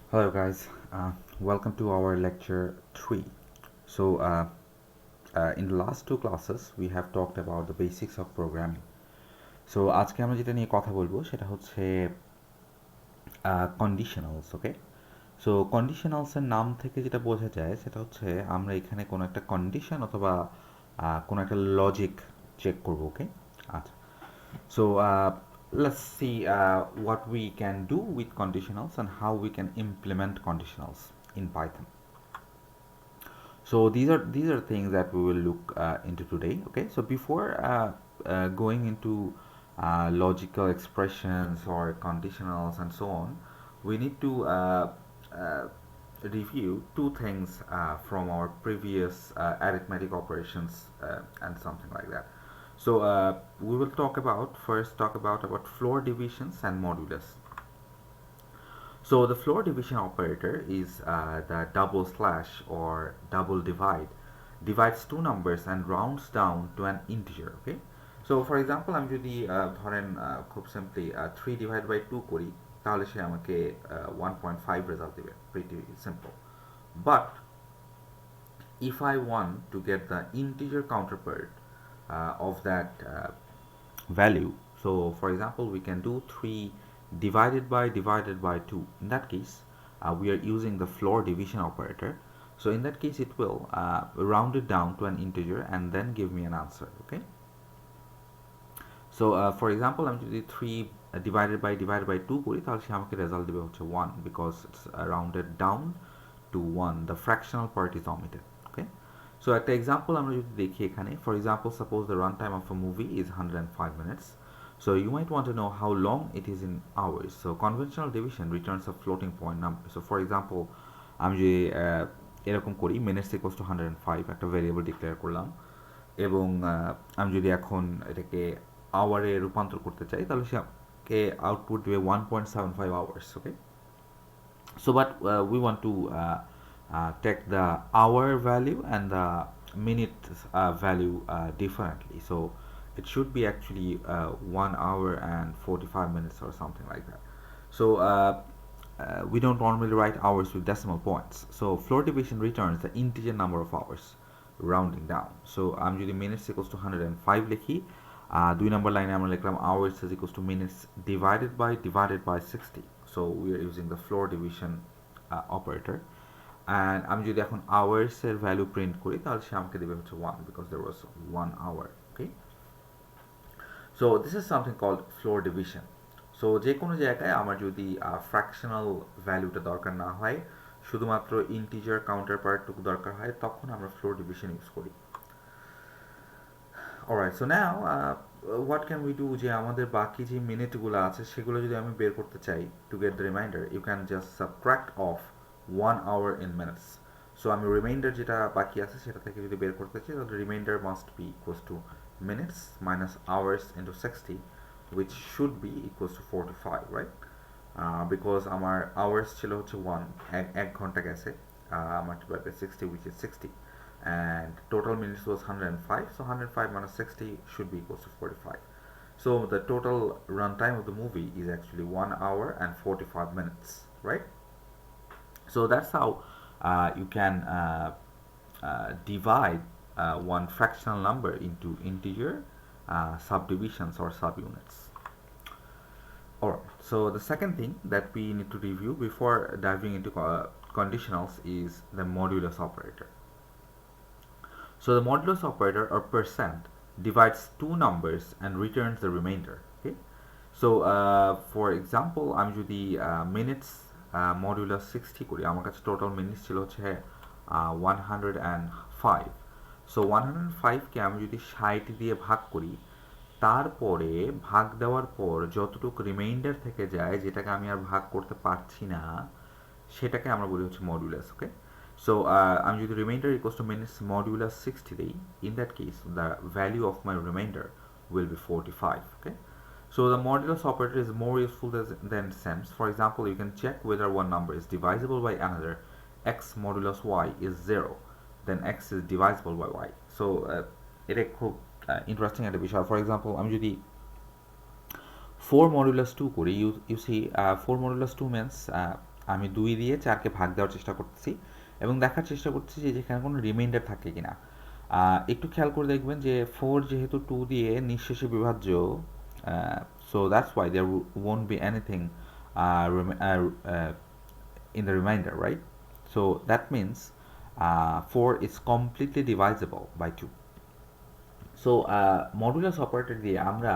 Hello guys, welcome to our lecture 3. In the last two classes we have talked about the basics of programming. So আজকে আমরা যেটা নিয়ে কথা বলবো সেটা হচ্ছে conditionals, okay? সো কন্ডিশনালসের নাম থেকে যেটা বোঝা যায় সেটা হচ্ছে আমরা এখানে কোনো একটা কন্ডিশন অথবা কোনো একটা লজিক চেক করবো, ওকে? আচ্ছা, so let's see what we can do with conditionals and how we can implement conditionals in Python. So these are things that we will look into today. Okay, so before going into logical expressions or conditionals and so on, we need to uh, review two things from our previous arithmetic operations and something like that. So we will talk about floor divisions and modulus. So the floor division operator is the double slash or double divide. Divides two numbers and rounds down to an integer. Okay. So for example আমি যদি ধরেন খুব simply 3 divided by 2 করি তাহলে সে আমাকে 1.5 result দিবে, pretty simple. But if I want to get the integer counterpart of that value, so for example we can do 3 divided by 2. In that case we are using the floor division operator. So in that case it will round it down to an integer and then give me an answer. Okay, so for example আমি যদি 3 divided by 2 করি তাহলে সে আমাকে result দেবে হচ্ছে 1 because it's rounded down to 1, the fractional part is omitted. Okay, so একটা example আমরা যদি দেখি এখানে, for example suppose the runtime of a movie is 105 minutes. So you might want to know how long it is in hours. So conventional division returns a floating point number. So for example আমি যদি এরকম করি minutes equals to 105 একটা variable declare করলাম এবং আমি যদি এখন এটাকে আওয়ারে রূপান্তর করতে চাই তাহলে সে আমাকে আউটপুট দেবে 1.75 hours. Okay, so but we want to take the hour value and the minute value differently, so it should be actually 1 hour and 45 minutes or something like that. So we don't normally write hours with decimal points, so floor division returns the integer number of hours rounding down. So আমি যদি minutes equals to 105 লিখি, 2 number line আমরা লিখলাম hours is equals to minutes divided by 60. So we are using the floor division operator. And আমি যদি এখন hours এর value print করি তাহলে সে আমাকে দেবে হচ্ছে 1 because there was 1 hour. Okay, so this is something called floor division. So যে কোনো জায়গায় আমার যদি ফ্র্যাকশনাল ভ্যালুটা দরকার না হয়, শুধুমাত্র ইন্টিজার কাউন্টার পার্টটুকু দরকার হয়, তখন আমরা ফ্লোর ডিভিশন ইউজ করি। Alright, so now what can we do, যে আমাদের বাকি যে মিনিটগুলো আছে সেগুলো যদি আমি বের করতে চাই to get the reminder, you can just subtract of 1 hour in minutes. So আমি রিমাইন্ডার যেটা বাকি আছে সেটা থেকে যদি বের করতে চাই তাহলে reminder must be equals to minutes minus hours into 60, which should be equals to 45, right? Because আমার hours ছিল হচ্ছে 1, এক ঘন্টা গেছে, multiplied by 60 which is 60, and total minutes was 105, so 105 minus 60 should be equals to 45. So the total runtime of the movie is actually 1 hour and 45 minutes, right? So that's how you can divide one fractional number into integer subdivisions or subunits. Alright, so the second thing that we need to review before diving into conditionals is the modulus operator. So the modulus operator or percent divides two numbers and returns the remainder. Okay, so for example আমি যদি minutes modulus 60 করি, আমার কাছে total minutes ছিল হচ্ছে 105. So 105কে আমি যদি 60 দিয়ে ভাগ করি, তারপরে ভাগ দেওয়ার পর যতটুকু রিমাইন্ডার থেকে যায় যেটাকে আমি আর ভাগ করতে পারছি না সেটাকে আমরা বলি হচ্ছে মডুলাস। ওকে, সো আমি যদি reminder equals to minutes modulus 60 দিই, in that case the value of my reminder will be 45. Okay, so the modulus operator is more useful than SEMS. For example, you can check whether one number is divisible by another. X modulus y is 0, then x is divisible by y. So এটা খুব interesting একটা বিষয়। For example আমি যদি 4 modulus 2 করি, you see 4 modulus 2 means আমি 2 দিয়ে 4কে ভাগ দেওয়ার চেষ্টা করতেছি এবং দেখার চেষ্টা করছি যে যেখানে কোনো রিমাইন্ডার থাকে কিনা। একটু খেয়াল করে দেখবেন যে 4 যেহেতু 2 দিয়ে নিঃশেষে বিভাজ্য, so that's why there won't be anything in the remainder, right? So that means 4 is completely divisible by 2. So modulus operator দিয়ে আমরা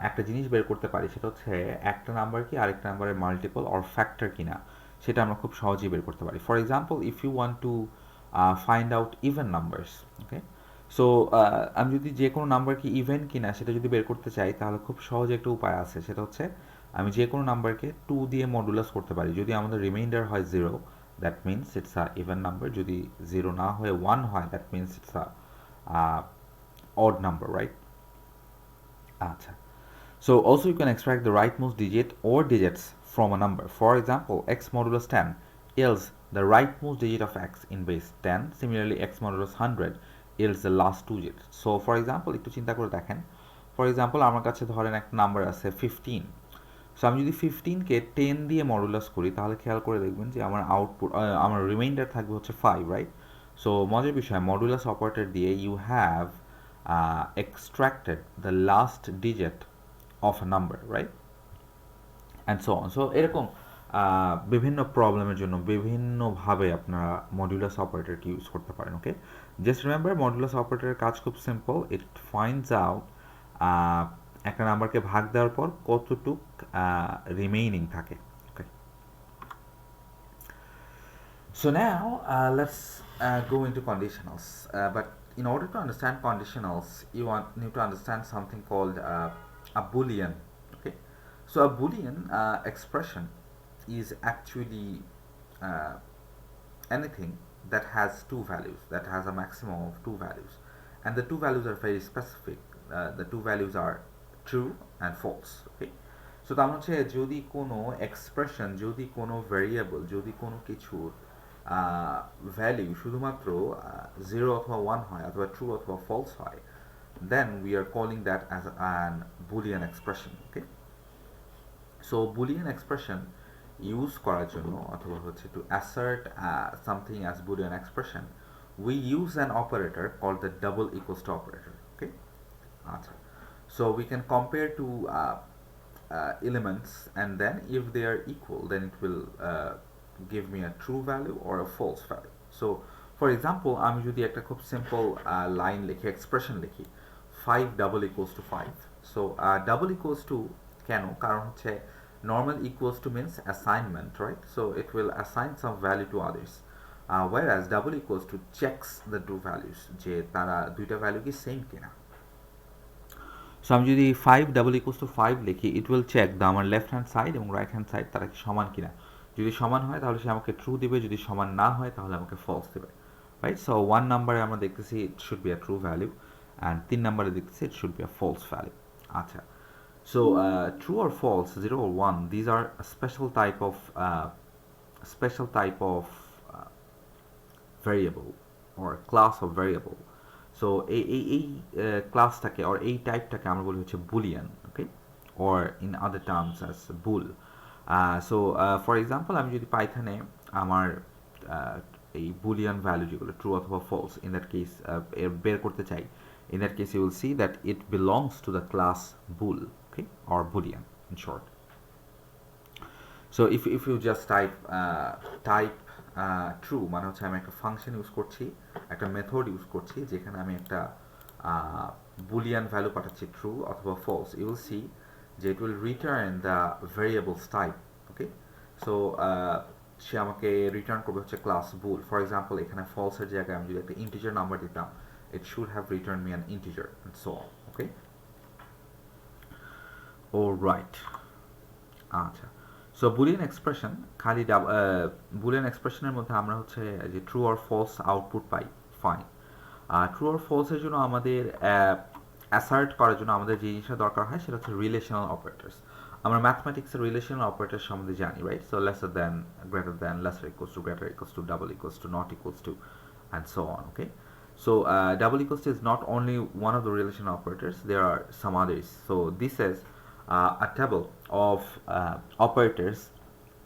একটা জিনিস বের করতে পারি, সেটা হচ্ছে একটা নাম্বার কি আরেকটা নাম্বারের মাল্টিপল অর ফ্যাক্টর কিনা, সেটা আমরা খুব সহজেই বের করতে পারি। For example, if you want to find out even numbers, okay, so আমি যদি যে কোনো নাম্বার কি ইভেন কিনা সেটা যদি বের করতে চাই, তাহলে খুব সহজ একটা উপায় আছে, সেটা হচ্ছে আমি যে কোনো নাম্বারকে 2 দিয়ে মডুলাস করতে পারি। যদি আমাদের রিমাইন্ডার হয় 0, that means it's a even number. যদি 0 না হয়ে 1 হয়, that means it's a odd number, right? আচ্ছা, so also you can extract the rightmost digit or digits from a number. For example, x modulus 10 yields the rightmost digit of x in base 10. Similarly, x modulus 100 yields the last two digits. So for example, একটু চিন্তা করে দেখেন, for example আমার কাছে ধরেন একটা number আছে 15। So আমি যদি 15কে 10 দিয়ে মডুলাস করি, তাহলে খেয়াল করে দেখবেন যে আমার আউটপুট, আমার রিমাইন্ডার থাকবে হচ্ছে 5, রাইট? সো মজার বিষয়, মডুলাস অপারেটর দিয়ে you have extracted the last digit of a number, right? And so on. So এরকম বিভিন্ন প্রবলেমের জন্য বিভিন্নভাবে আপনারা মডুলাস অপারেটরকে ইউজ করতে পারেন, ওকে? জাস্ট রিমেম্বার, মডুলাস অপারেটরের কাজ খুব সিম্পল। ইট ফাইন্ডস আউট একটা নাম্বারকে ভাগ দেওয়ার পর কতটুক রিমেইনিং থাকে, ওকে? So now let's go into conditionals. But in order to understand conditionals, you need to understand something called a Boolean. Okay, so a Boolean expression is actually uh, anything that has two values, that has a maximum of two values, and the two values are very specific. The two values are true and false. Okay, so তার হচ্ছে যদি কোনো expression, যদি কোনো variable, যদি কোনো কিছুর value শুধুমাত্র 0 অথবা 1 হয়, অথবা ট্রু অথবা ফলস হয়, then we are calling that as an Boolean expression. Okay, so Boolean expression use করার জন্য, অথবা হচ্ছে to assert something as Boolean expression, we use an operator called the double equals to operator. Okay, আচ্ছা, so we can compare two elements, and then if they are equal, then it will give me a true value or a false value. So for example, আমি যদি একটা খুব simple line লিখি, expression লিখি, 5 double equals to 5. So double equals to কেন? কারণ হচ্ছে normal equals to means assignment, right? So it will assign some value to others, whereas double equals to checks the two values, যে তারা দুইটা value কি same কিনা। So আমি যদি 5 ডাবল ইকুয়ালস টু 5 লিখি, ইট উইল চেক দ্য আমার left hand side এবং রাইট হ্যান্ড সাইড তারা কি সমান কিনা। যদি সমান হয় তাহলে সে আমাকে ট্রু দিবে, যদি সমান না হয় তাহলে আমাকে ফলস দিবে, রাইট? সো 1 নাম্বারে আমরা দেখতেছি it should be a true value, and 3 নাম্বারে দেখতেছি it should be a false value. আচ্ছা, so true or false, 0 or 1, these are a special type of variable or class of variable. So এই ক্লাসটাকে or এই টাইপটাকে আমরা বলি হচ্ছে boolean, okay, or in other terms as bool. So for example, আমি যদি পাইথনে আমার এই বুলিয়ান ভ্যালু যেগুলো ট্রু অথবা ফলস, ইন দ্যাট কেস বের করতে চাই, in that case you will see that it belongs to the class bool, okay, or boolean in short. So if you just type true, মানে হচ্ছে আমি একটা function use করছি, একটা মেথড ইউজ করছি, যেখানে আমি একটা বুলিয়ান ভ্যালু পাঠাচ্ছি ট্রু অথবা ফলস, ইউ উইল সি যে it will return the variables type, okay? So সে আমাকে রিটার্ন করবে হচ্ছে ক্লাস বুল। ফর এক্সাম্পল, এখানে ফলসের জায়গায় আমি যদি একটা ইন্টিজার নাম্বার দিতাম, it should have return me an integer, and so on, okay? Alright, আচ্ছা, সো বুলিয়ান এক্সপ্রেশন, খালি বুলিয়ান এক্সপ্রেশনের মধ্যে আমরা হচ্ছে যে ট্রু অর ফলস আউটপুট পাই, ফাইন। ট্রু অর ফলসের জন্য আমাদের অ্যাসার্ট করার জন্য আমাদের যে জিনিসটা দরকার হয় সেটা হচ্ছে রিলেশনাল অপারেটরস। আমরা ম্যাথমেটিক্সের রিলেশনাল অপারেটর সম্বন্ধে জানি, right? So lesser than, greater than, lesser equals to, greater equals to, double equals to, not equals to, and so on, okay? So double equals to is not only one of the relational operators, there are some others. So this is a table of operators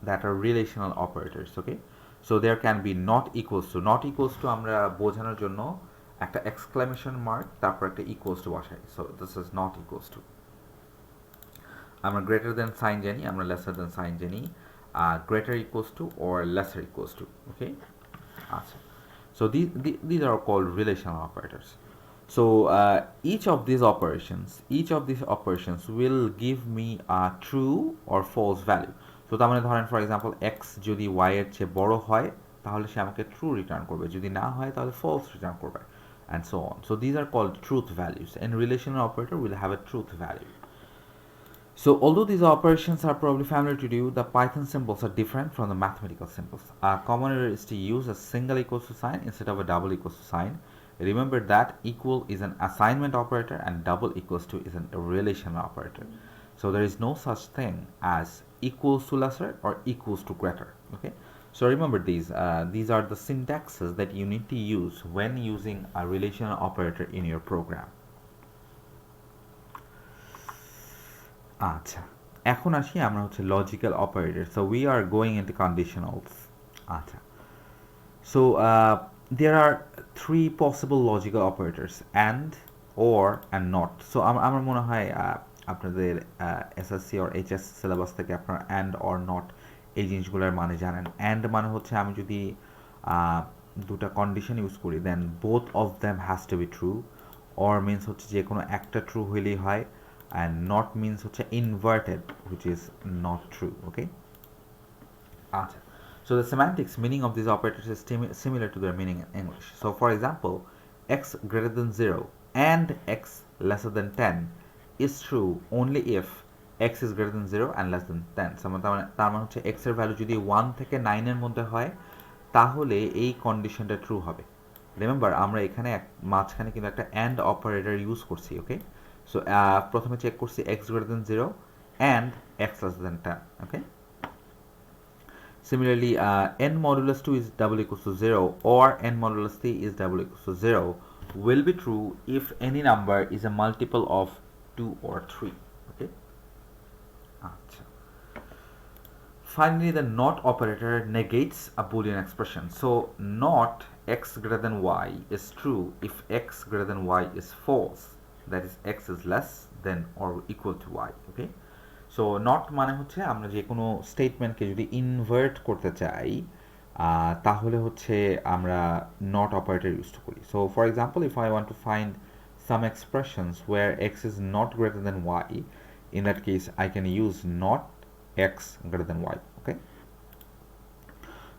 that are relational operators, okay? So there can be not equals to আমরা বোঝানোর জন্য একটা exclamation mark তারপর একটা equals to বসাই, so this is not equals to. আমরা greater than sign জানি, আমরা lesser than sign জানি, greater equals to or lesser equals to, okay? আচ্ছা, so these are called relational operators. So each of these operations will give me a true or false value. So তার মানে ধরেন for example x যদি y এর চেয়ে বড় হয় তাহলে সে আমাকে ট্রু রিটার্ন করবে, যদি না হয় তাহলে ফলস রিটার্ন করবে, and so on. So these are called truth values, and relational operator will have a truth value. So although these operations are probably familiar to you, the Python symbols are different from the mathematical symbols. A common error is to use a single equals to sign instead of a double equals to sign. Remember that equal is an assignment operator and double equals to is a relational operator. So there is no such thing as equals to lesser or equals to greater. Okay. So remember these are the syntaxes that you need to use when using a relational operator in your program. আচ্ছা, এখন আসি আমরা হচ্ছে logical operator. So we are going into conditionals. আচ্ছা, so there are three possible logical operators: and, or, and not. So আমার মনে হয় আপনাদের এসএসসি or এইচএস সিলেবাস থেকে আপনারা and or not এই জিনিসগুলোর মানে জানেন। and মানে হচ্ছে আমি যদি দুটা কন্ডিশন ইউজ করি then both of them has to be true, or means হচ্ছে যে কোনো একটা ট্রু হইলেই হয়, and not means হচ্ছে inverted, which is not true. Okay. আচ্ছা, so the semantics meaning of these operators is similar to their meaning in English. So for example, x greater than 0 and x lesser than 10 is true only if x is greater than 0 and less than 10. তার মানে হচ্ছে x এর value যদি 1 থেকে 9 এর মধ্যে হয় তাহলে এই কন্ডিশনটা ট্রু হবে। রিমেম্বার আমরা এখানে মাঝখানে কিন্তু একটা and অপারেটর ইউজ করছি, ওকে? So প্রথমে চেক করছি x greater than 0 and x less than 10, okay? Similarly, n modulus 2 is double equals to 0 or n modulus 3 is double equals to 0 will be true if any number is a multiple of 2 or 3, okay? আচ্ছা, finally the not operator negates a Boolean expression. So not x greater than y is true if x greater than y is false, that is x is less than or equal to y, okay? So not মানে হচ্ছে আমরা যে কোনো স্টেটমেন্টকে যদি invert করতে চাই তাহলে হচ্ছে আমরা not operator ইউজ করি। So for example, if I want to find some expressions where x is not greater than y, in that case I can use not x greater than y, okay?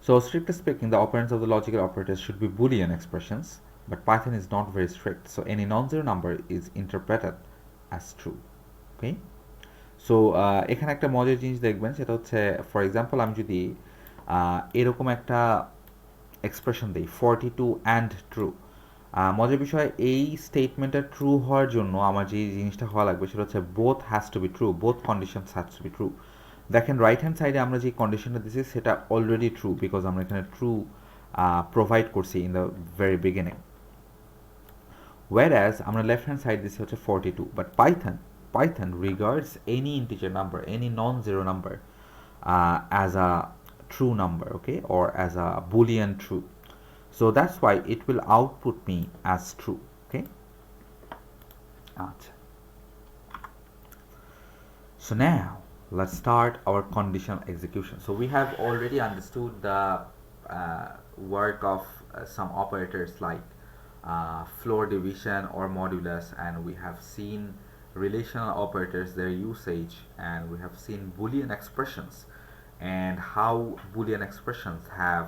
So strictly speaking, the operands of the logical operators should be Boolean expressions, but Python is not very strict, so any non-zero number is interpreted as true, okay? So এখানে একটা মজার জিনিস দেখবেন, সেটা হচ্ছে for example আমি যদি এরকম একটা এক্সপ্রেশন দিই 42 অ্যান্ড ট্রু, মজার বিষয় এই স্টেটমেন্টটা ট্রু হওয়ার জন্য আমার যে জিনিসটা হওয়া লাগবে সেটা হচ্ছে both has to be true, both conditions has to be true. দেখেন রাইট হ্যান্ড সাইডে আমরা যে কন্ডিশনটা দিচ্ছি সেটা অলরেডি ট্রু, বিকজ আমরা এখানে ট্রু প্রোভাইড করছি in the very beginning, whereas আমরা লেফট হ্যান্ড সাইড দিচ্ছি হচ্ছে 42, but Python regards any integer number, any non-zero number as a true number, okay, or as a Boolean true. So that's why it will output me as true, okay? So now let's start our conditional execution. So we have already understood the work of some operators like floor division or modulus, and we have seen relational operators, their usage, and we have seen Boolean expressions and how Boolean expressions have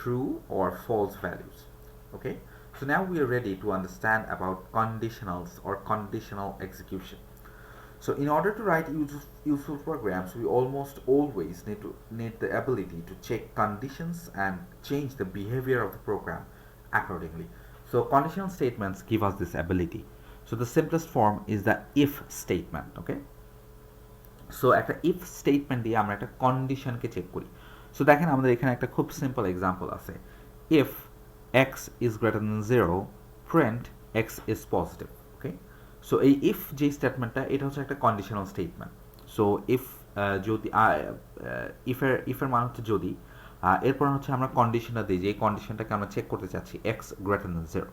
true or false values, okay? So now we are ready to understand about conditionals or conditional execution. So in order to write useful programs, we almost always need the ability to check conditions and change the behavior of the program accordingly. So conditional statements give us this ability. So the simplest form is the if statement, okay? So একটা if statement দিয়ে আমরা একটা কন্ডিশনকে check করি। So দেখেন আমাদের এখানে একটা খুব সিম্পল এক্সাম্পল আছে, if x is greater than 0 print x is positive, okay? So এই if যে স্টেটমেন্টটা এটা হচ্ছে একটা কন্ডিশনাল স্টেটমেন্ট। সো if যদি ইফের মান হচ্ছে যদি, এরপর হচ্ছে আমরা কন্ডিশনটা দিই যে এই কন্ডিশনটাকে আমরা চেক করতে চাচ্ছি এক্স গ্রেটার দেন জিরো।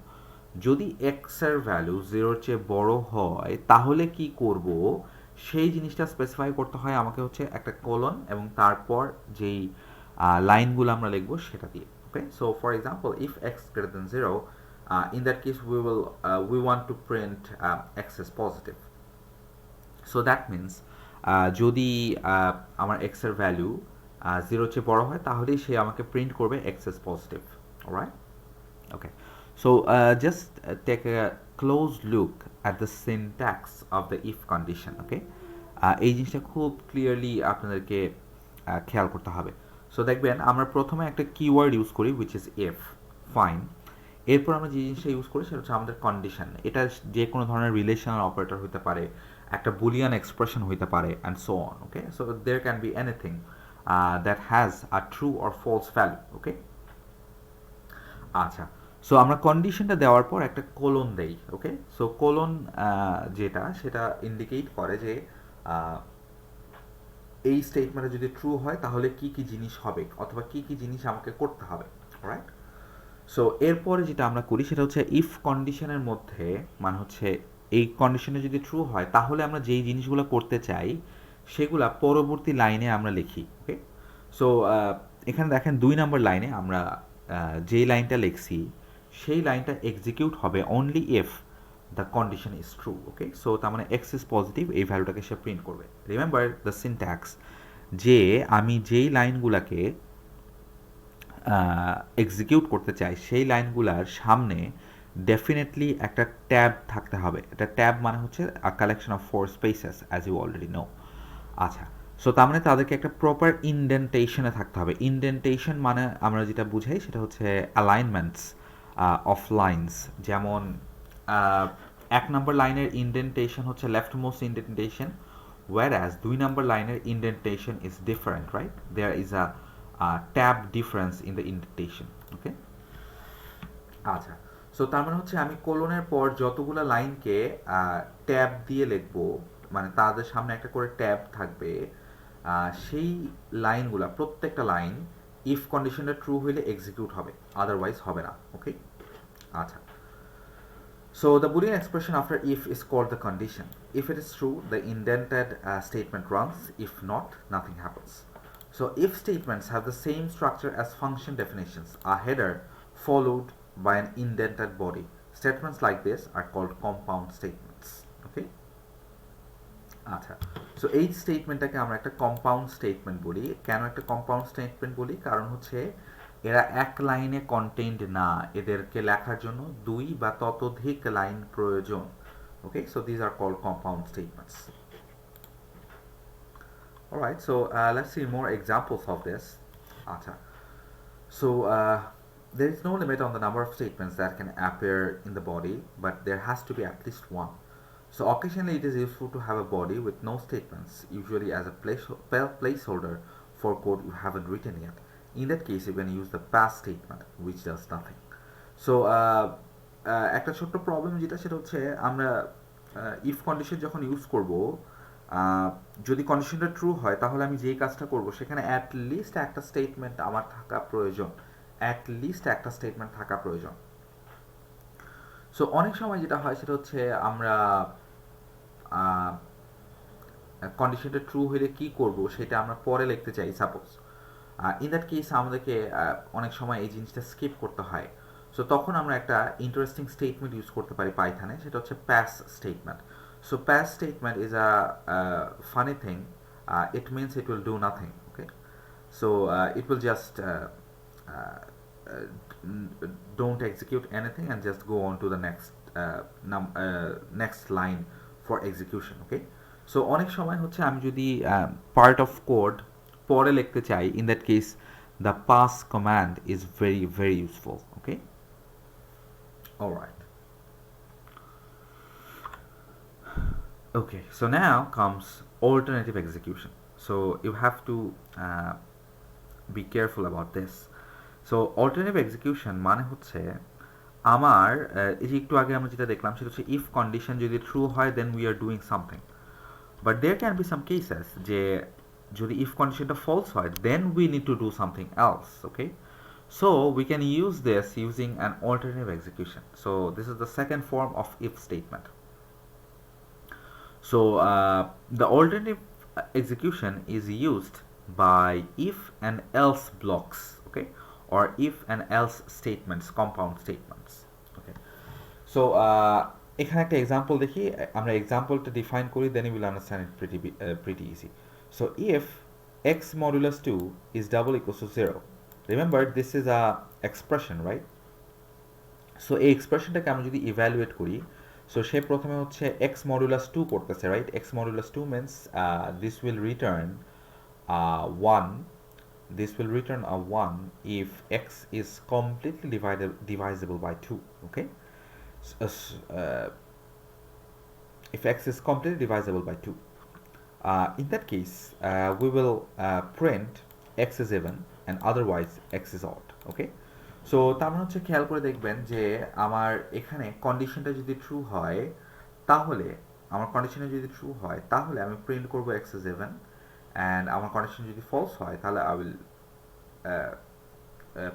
যদি এক্স এর ভ্যালু জিরোর চেয়ে বড় হয় তাহলে কি করব সেই জিনিসটা স্পেসিফাই করতে হয় আমাকে হচ্ছে একটা কোলন এবং তারপর যেই লাইনগুলো আমরা লিখবো সেটা দিয়ে। Okay, so for example if x greater than zero, in that case we want to print x as positive. So that means যদি আমার x এর ভ্যালু জিরোর চেয়ে বড় হয় তাহলেই সে আমাকে প্রিন্ট করবে x as positive. Alright? Okay. So just take a close look at the syntax of the if condition. Okay? এই জিনিসটা খুব ক্লিয়ারলি আপনাদেরকে খেয়াল করতে হবে। সো দেখবেন আমরা প্রথমে একটা কিওয়ার্ড ইউজ করি which is if. Fine. এরপর আমরা যে জিনিসটা ইউজ করি সেটা হচ্ছে আমাদের কন্ডিশন। এটা যে কোনো ধরনের রিলেশনাল অপারেটর হতে পারে, একটা বুলিয়ান এক্সপ্রেশন হতে পারে and so on. Okay, so there can be anything that has a true or false value. Okay, আচ্ছা, সো আমরা কন্ডিশনটা দেওয়ার পর একটা কোলন দেই। ওকে, সো কোলন যেটা সেটা ইন্ডিকেট করে যে এই স্টেটমেন্টে যদি ট্রু হয় তাহলে কি কি জিনিস হবে অথবা কি কি জিনিস আমাকে করতে হবে। রাইট? সো এরপরে যেটা আমরা করি সেটা হচ্ছে ইফ কন্ডিশনের মধ্যে মানে হচ্ছে এই কন্ডিশনে যদি ট্রু হয় তাহলে আমরা যেই জিনিসগুলো করতে চাই সেগুলা পরবর্তী লাইনে আমরা লিখি। ওকে, সো এখানে দেখেন 2 নম্বর লাইনে আমরা যেই লাইনটা লিখছি সেই লাইনটা এক্সিকিউট হবে only if the condition is true. Okay, so তার মানে এক্স ইজ পজিটিভ, এই ভ্যালুটাকে সে প্রিন্ট করবে। রিমেম্বার দ্য সিনট্যাক্স, যে আমি যেই লাইনগুলোকে এক্সিকিউট করতে চাই সেই লাইনগুলার সামনে ডেফিনেটলি একটা ট্যাব থাকতে হবে। এটা ট্যাব মানে হচ্ছে a collection of 4 spaces as you already know. আচ্ছা, সো তার মানে তাদেরকে একটা প্রপার ইনডেন্টেশনে থাকতে হবে। ইনডেন্টেশন মানে আমরা যেটা বুঝাই সেটা হচ্ছে অ্যালাইনমেন্টস অফ লাইনস। যেমন 1 নম্বর লাইনের ইনডেন্টেশন হচ্ছে left most indentation, whereas 2 number লাইনের indentation is different, right? There is a tab difference in the indentation. Okay, আচ্ছা, সো তার মানে হচ্ছে আমি কোলনের পর যতগুলো লাইনকে ট্যাব দিয়ে লিখবো মানে তাদের সামনে একটা করে ট্যাব থাকবে, সেই লাইনগুলা প্রত্যেকটা লাইন ইফ কন্ডিশনটা ট্রু হইলে এক্সিকিউট হবে, আদারওয়াইজ হবে না। ওকে, আচ্ছা, so the Boolean expression after if is called the condition. If it is true, the indented statement runs. If not, nothing happens. So if statements have the same structure as function definitions, a header followed by an indented body, statements like this are called compound statements. Okay? আচ্ছা, so এই স্টেটমেন্টটাকে আমরা একটা compound statement বলি। কেন একটা compound statement বলি? কারণ হচ্ছে এরা এক লাইনে কন্টেন্ট না, এদেরকে লেখার জন্য 2 বা ততোধিক লাইন প্রয়োজন। Okay, so these are called compound statements. Alright, so let's see more examples of this. Acha. So there is no limit on the number of statements that can appear in the body, but there has to be at least one. So occasionally it is useful to have a body with no statements, usually as a placeholder for code you haven't written yet. In that case, you can use the pass statement, which does nothing. So একটা ছোট্ট problem যেটা সেটা হচ্ছে আমরা if condition যখন use করব, যদি কন্ডিশনটা ট্রু হয় তাহলে আমি যেই কাজটা করব সেখানে অ্যাটলিস্ট একটা স্টেটমেন্ট আমার থাকা প্রয়োজন, অ্যাটলিস্ট একটা স্টেটমেন্ট থাকা প্রয়োজন। সো অনেক সময় যেটা হয় সেটা হচ্ছে আমরা কন্ডিশনটা ট্রু হলে কি করব সেটা আমরা পরে লিখতে চাই সাপোজ। ইন দ্যাট কেস আমাদেরকে অনেক সময় এই জিনিসটা স্কিপ করতে হয়। সো তখন আমরা একটা ইন্টারেস্টিং স্টেটমেন্ট ইউজ করতে পারি পাইথনে, সেটা হচ্ছে প্যাস statement. So pass statement is a funny thing. It means it will do nothing. Okay, so it will just don't execute anything and just go on to the next line for execution. Okay, so অনেক সময় হচ্ছে আমি যদি part of code পরে লিখতে চাই, in that case the pass command is very very useful. Okay, all right. Okay, so now comes alternative execution. So you have to be careful about this. So alternative execution মানে হচ্ছে আমার এই যে একটু আগে আমরা যেটা দেখলাম সেটা হচ্ছে if condition যদি true হয় then we are doing something. But there can be some cases যে যদি if কন্ডিশনটা false হয়, then we need to do something else, okay? So we can use this using an alternative execution. So this is the second form of if statement. So the alternative execution is used by if and else blocks, okay, or if and else statements, compound statements, okay. So এখানে একটা example দেখি, আমরা এক্সাম্পলটা define করি, then you will understand it pretty easy. So if x modulus 2 is double equals to 0, remember this is a expression, right? So এই এক্সপ্রেশনটাকে আমরা যদি evaluate করি, so সে প্রথমে হচ্ছে এক্স মডুলাস 2 করতেছে, right? X modulus 2 means this will return 1, this will return a 1 if x is completely divisible by 2, okay? So, if x is completely divisible by 2, in that case we will print x is even and otherwise x is odd, okay? So তার মানে হচ্ছে খেয়াল করে দেখবেন যে আমার এখানে কন্ডিশনটা যদি ট্রু হয়, তাহলে আমি প্রিন্ট করব এক্স ইজ ইভেন, অ্যান্ড আমার কন্ডিশন যদি ফলস হয় তাহলে I will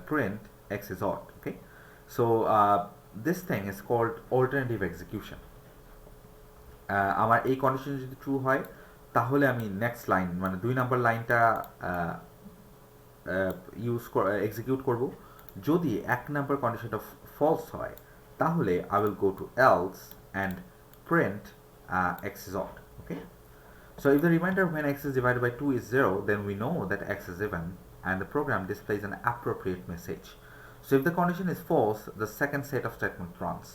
print x is odd, okay? So this thing is called alternative execution. আমার এই কন্ডিশন যদি ট্রু হয় তাহলে আমি নেক্সট লাইন মানে 2 নাম্বার লাইনটা এক্সিকিউট করব। যদি 1 নাম্বার কন্ডিশনটা ফলস হয় তাহলে I will go to else and print x is odd, okay? So if the remainder when x is divided by 2 is 0, then we know that x is even and the program displays an appropriate message. So if the condition is false, the second set of statement runs.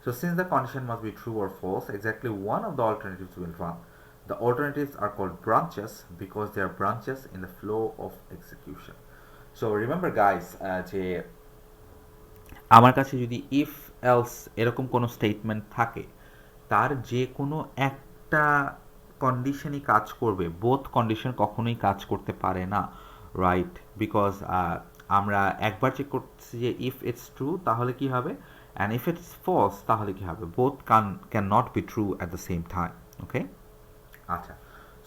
So since the condition must be true or false, exactly one of the alternatives will run. The alternatives are called branches because they are branches in the flow of execution. So remember guys, যে আমার কাছে যদি if else এরকম কোনো statement থাকে, তার যে কোনো একটা কন্ডিশনই কাজ করবে, বোথ কন্ডিশন কখনোই কাজ করতে পারে না, রাইট? বিকজ আমরা একবার চেক করছি যে ইফ ইটস ট্রু তাহলে কি হবে, অ্যান্ড ইফ ইটস ফলস তাহলে কি হবে, both can not be true at the same time, okay? আচ্ছা,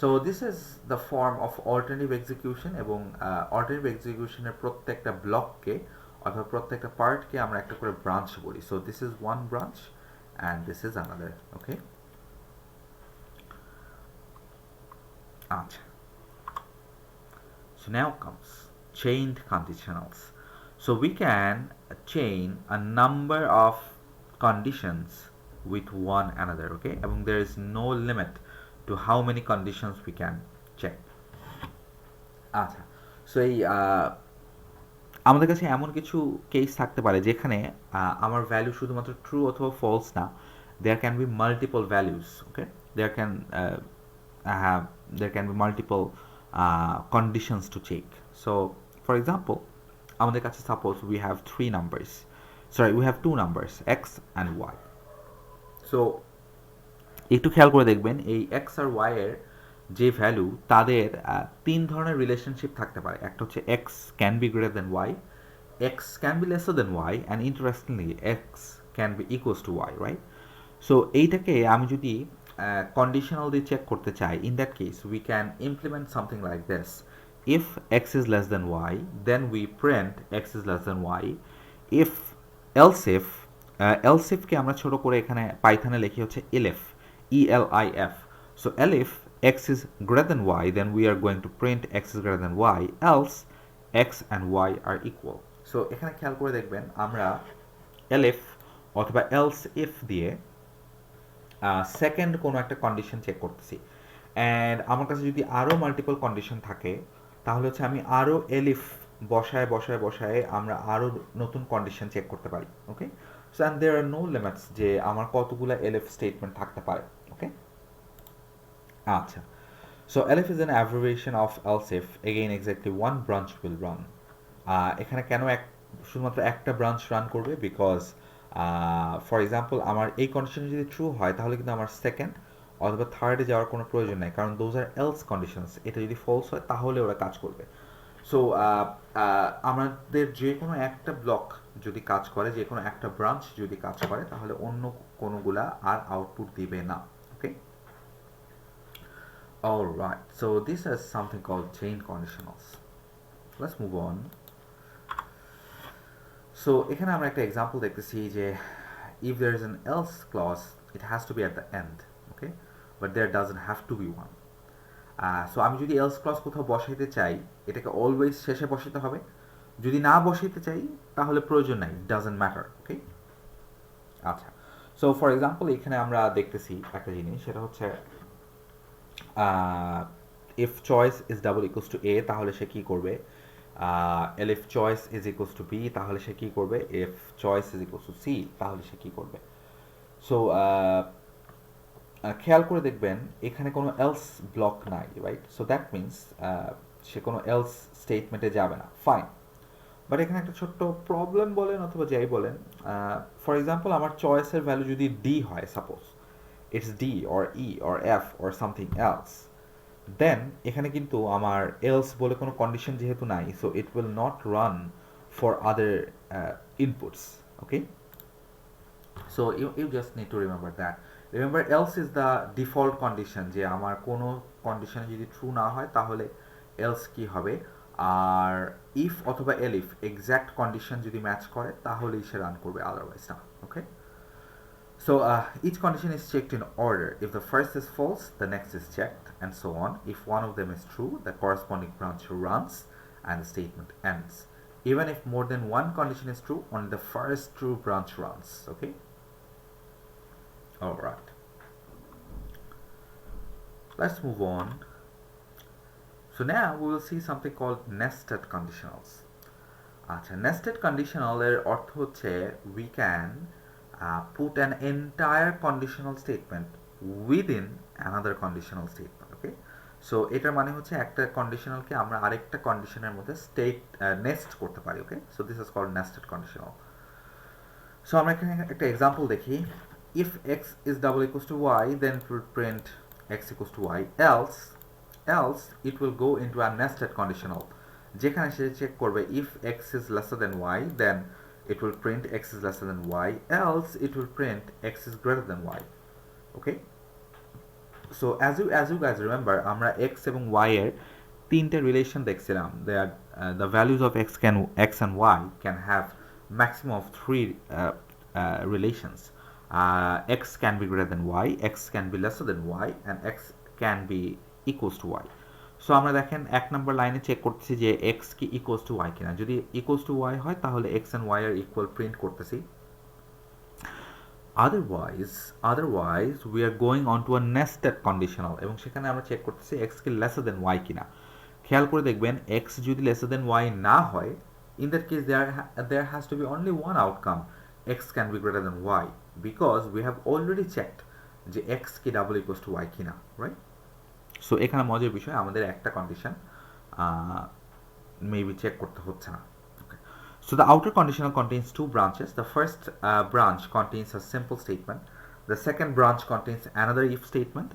so this is the form of alternative execution, এবং অল্টারনেটিভ এক্সিকিউশনের প্রত্যেকটা ব্লককে অথবা প্রত্যেকটা পার্টকে আমরা একটা করে ব্রাঞ্চ বলি। So this is one branch and this is another, okay? আচ্ছা, so now comes chained conditionals. So we can chain a number of conditions with one another, okay? And there is no limit to how many conditions we can check. আচ্ছা, so এই আমাদের কাছে এমন কিছু case থাকতে পারে যেখানে আমার ভ্যালু শুধুমাত্র ট্রু অথবা ফলস না, there can be multiple values, okay? There can be multiple conditions to check. So for example, আমাদের কাছে suppose we have we have two numbers x and y. So একটু খেয়াল করে দেখবেন এই x আর y এর যে ভ্যালু, তাদের তিন ধরনের রিলেশনশিপ থাকতে পারে। একটা হচ্ছে x can be greater than y, x can be lesser than y, and interestingly x can be equals to y, right? So এইটাকে আমি যদি conditional দিয়ে চেক করতে চাই, in that case we can implement something like this: if x is less than y, then we print x is less than y. if else if কে আমরা ছোট করে এখানে পাইথনে লিখি হচ্ছে elif, elif. So elif x is greater than y, then we are going to print x is greater than y, else x and y are equal. So এখানে খেয়াল করে দেখবেন আমরা elif অথবা else if দিয়ে সেকেন্ড কোনো একটা condition check করতেছি, অ্যান্ড আমার কাছে যদি আরও মাল্টিপল কন্ডিশন থাকে তাহলে হচ্ছে আমি আরও এলিফ বসায় আমরা আরও নতুন কন্ডিশন চেক করতে পারি, okay? So and there are no limits যে আমার কতগুলো এলিফ স্টেটমেন্ট থাকতে পারে, ওকে? আচ্ছা, so elif is an abbreviation of else if, again exactly one branch will run. এখানে কেন শুধুমাত্র একটা ব্রাঞ্চ রান করবে? বিকজ ফর এক্সাম্পল আমার এই কন্ডিশন যদি ট্রু হয় তাহলে কিন্তু আমার সেকেন্ড অথবা থার্ডে যাওয়ার কোনো প্রয়োজন নেই, কারণ দোজ আর এলস কন্ডিশনস। এটা যদি ফলস হয় তাহলে ওরা কাজ করবে। সো আমাদের যে কোনো একটা ব্লক যদি কাজ করে, যে কোনো একটা ব্রাঞ্চ যদি কাজ করে, তাহলে অন্য কোনোগুলা আর আউটপুট দিবে না, ওকে? Alright, so this is something called chain conditionals. Let's move on. So এখানে আমরা একটা এক্সাম্পল দেখতেছি যে if there is an else clause it has to be at the end, okay, but there doesn't have to be one. So আমি যদি else clause কোথাও বসাইতে চাই এটাকে অলওয়েজ শেষে বসাতে হবে, যদি না বসাইতে চাই তাহলে প্রয়োজন নাই, ডাজন্ট ম্যাটার, ওকে। আচ্ছা, সো ফর এক্সাম্পল এখানে আমরা দেখতেছি একটা জিনিস, সেটা হচ্ছে if choice is double equals to a তাহলে সে কি করবে, if choice is equals to b তাহলে সে কি করবে, if choice is equals to c তাহলে সে কি করবে। সো খেয়াল করে দেখবেন এখানে কোনো এলস ব্লক নাই, রাইট? সো দ্যাট মিনস সে কোনো এলস স্টেটমেন্টে যাবে না, ফাইন। বাট এখানে একটা ছোট্ট প্রবলেম বলেন অথবা যাই বলেন, ফর এক্সাম্পল আমার চয়েসের ভ্যালু যদি ডি হয়, suppose it's D or E or F or something else, then এখানে কিন্তু আমার এলস বলে কোনো কন্ডিশন যেহেতু নাই, so it will not run for other inputs, okay. So you just need to remember that. Remember else is the default condition, যে আমার কোনো কন্ডিশনে যদি ট্রু না হয় তাহলে এলস কি হবে, আর ইফ অথবা এলিফ এক্স্যাক্ট কন্ডিশন যদি ম্যাচ করে তাহলেই সে রান করবে, আদারওয়াইজ না, ওকে। So each condition is checked in order. If the first is false, the next is checked, and so on. If one of them is true, the corresponding branch runs and the statement ends. Even if more than one condition is true, only the first true branch runs, okay? Alright. Let's move on. So now we will see something called nested conditionals. আচ্ছা, nested conditional এর অর্থ হচ্ছে we can put an entire conditional statement within another conditional statement, okay? So এটার মানে হচ্ছে একটা কন্ডিশনালকে আমরা আরেকটা কন্ডিশনের মধ্যে নেস্ট করতে পারি, okay? So this is called nested conditional. So আমরা এখানে একটা এক্সাম্পল দেখি। if x is double equals to y, then it will print x equals to y, else it will go into a nested conditional, যেখানে সে check করবে if x is lesser than y, then it will print x is lesser than y, else it will print x is greater than y, okay? So as you guys remember, আমরা x এবং y এর তিনটে relation দেখছিলাম, the values of x and y can have maximum of three relations. X can be greater than y, x can be lesser than y, and x can be equals to y. So আমরা দেখেন এক নম্বর লাইনে check করতেছি যে x কি equals to y কিনা, যদি equals to y হয় তাহলে x and y এর ইকুয়াল প্রিন্ট করতেছি, otherwise we are going on to a nested conditional, এবং সেখানে আমরা চেক করতেছি x কি lesser than y কিনা। খেয়াল করে দেখবেন x যদি lesser than y না হয়, in that case there has to be only one outcome, x can be greater than y, because we have already checked যে x কি double equals to y কিনা, right? সো এখানে মজার বিষয় আমাদের একটা কন্ডিশন মেবি চেক করতে হচ্ছে না। So the outer conditional contains two branches. The first branch contains a simple statement. The second branch contains another if statement,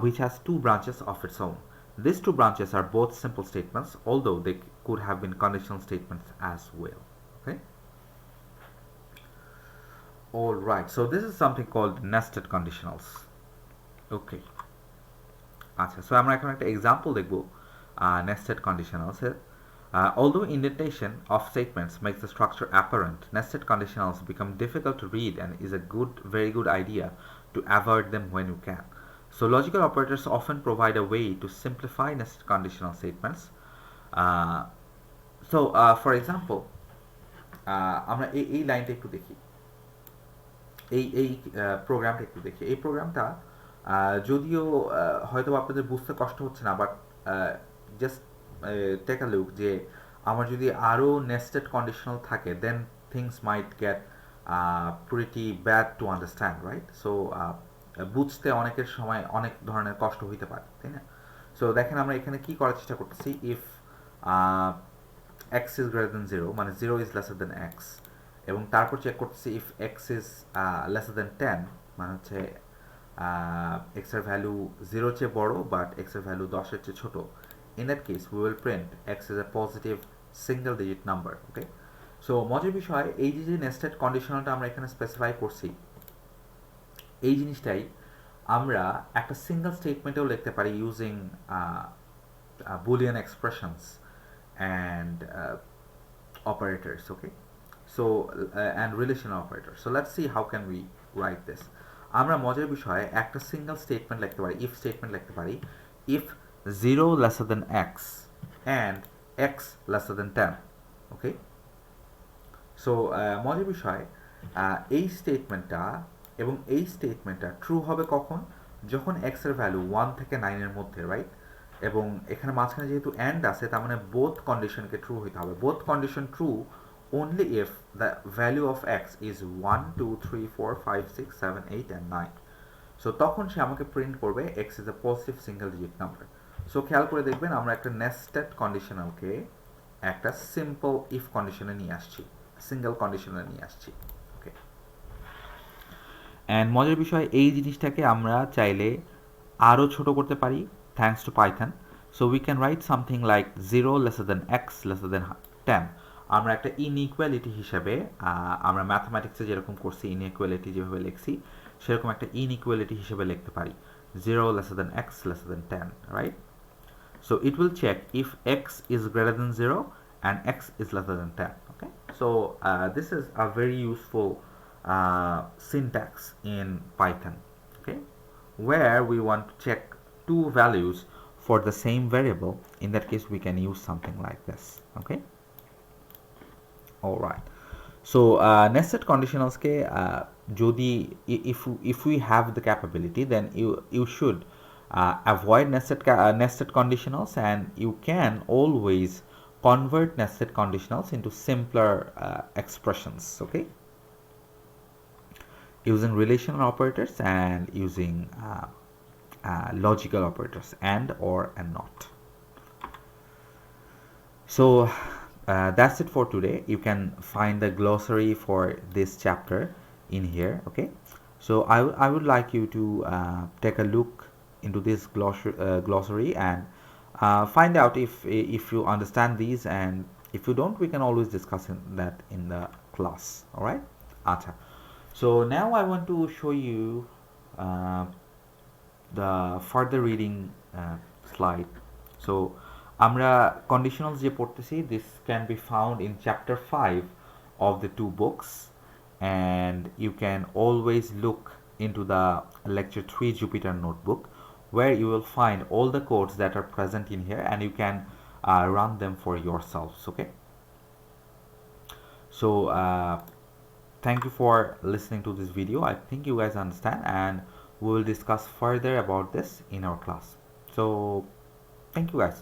which has two branches of its own. These two branches are both simple statements, although they could have been conditional statements as well, okay? Alright, so this is something called nested conditionals, okay? আচ্ছা, so আমরা এখন একটা example দেখব nested conditionals এর। Although indentation of statements makes the structure apparent, nested conditionals become difficult to read and is a very good idea to avoid them when you can. So logical operators often provide a way to simplify nested conditional statements. For example, আমরা এই লাইনটা একটু দেখি, এই প্রোগ্রামটা একটু দেখি। এই প্রোগ্রামটা যদিও হয়তো আপনাদের বুঝতে কষ্ট হচ্ছে না, but just take a look, যে আমার যদি আরও নেস্টেড কন্ডিশনাল থাকে then things might get pretty bad to understand, right? So বুঝতে অনেকের সময় অনেক ধরনের কষ্ট হইতে পারে, তাই না? সো দেখেন আমরা এখানে কি করার চেষ্টা করতেছি, if x is greater than 0, মানে 0 is lesser than x, এবং তারপর চেক করতেছি if x is lesser than 10, মানে হচ্ছে x এর ভ্যালু 0 চেয়ে বড় বাট x এর ভ্যালু 10 এর চেয়ে ছোট। In that case we will print x is a positive single digit number, okay? So মজার বিষয় এই যে নেস্টেড কন্ডিশনালটা আমরা এখানে স্পেসিফাই করছি, এই জিনিসটাই আমরা একটা সিঙ্গেল স্টেটমেন্টেও লিখতে পারি using Boolean expressions and operators, okay? So and relational operators. So let's see how can we write this. আমরা মজার বিষয়ে একটা সিঙ্গেল স্টেটমেন্ট লিখতে পারি, ইফ স্টেটমেন্ট লিখতে পারি, if 0 lesser than x and x lesser than 10, okay? So মজার বিষয় এই স্টেটমেন্টটা এবং এই স্টেটমেন্টটা ট্রু হবে কখন, যখন এক্স এর ভ্যালু 1 থেকে 9 এর মধ্যে, রাইট? এবং এখানে মাঝখানে যেহেতু অ্যান্ড আছে, তার মানে বোথ কন্ডিশনকে ট্রু হইতে হবে। Both condition true only if the value of x is 1 2 3 4 5 6 7 8 and 9. So তখন সে আমাকে প্রিন্ট করবে x is a positive single digit number. So খেয়াল করে দেখবেন আমরা একটা নেস্টেড কন্ডিশনালকে একটা সিম্পল ইফ কন্ডিশনে নিয়ে আসছি, সিঙ্গেল কন্ডিশনে নিয়ে আসছি, ওকে? অ্যান্ড মজার বিষয় এই জিনিসটাকে আমরা চাইলে আরও ছোট করতে পারি thanks to Python. So we can write something like 0 laser then x laser দেন 10। আমরা একটা ইনইকুয়ালিটি হিসাবে আমরা ম্যাথমেটিক্সে যেরকম করছি ইনইকুয়ালিটি যেভাবে লিখছি সেরকম একটা ইনইকুয়ালিটি হিসেবে লিখতে পারি 0 lesser than x lesser than 10, right? So it will check if x is greater than 0 and x is lesser than 10, okay? So this is a very useful syntax in Python, okay, where we want to check two values for the same variable. In that case we can use something like this, okay? All right. So nested conditionals ke jodi if we have the capability, then you should avoid nested conditionals, and you can always convert nested conditionals into simpler expressions, okay, using relational operators and using logical operators and, or, and not. So that's it for today. You can find the glossary for this chapter in here, okay? So I would like you to take a look into this glossary and find out if you understand these, and if you don't, we can always discuss that in the class, all right? Acha. So now I want to show you the further reading slide. So আমরা conditionals যে পড়তেছি, this can be found in chapter 5 of the two books, and you can always look into the lecture 3 Jupyter notebook, where you will find all the codes that are present in here, and you can run them for yourselves, okay? So thank you for listening to this video. I think you guys understand, and we will discuss further about this in our class. So thank you guys.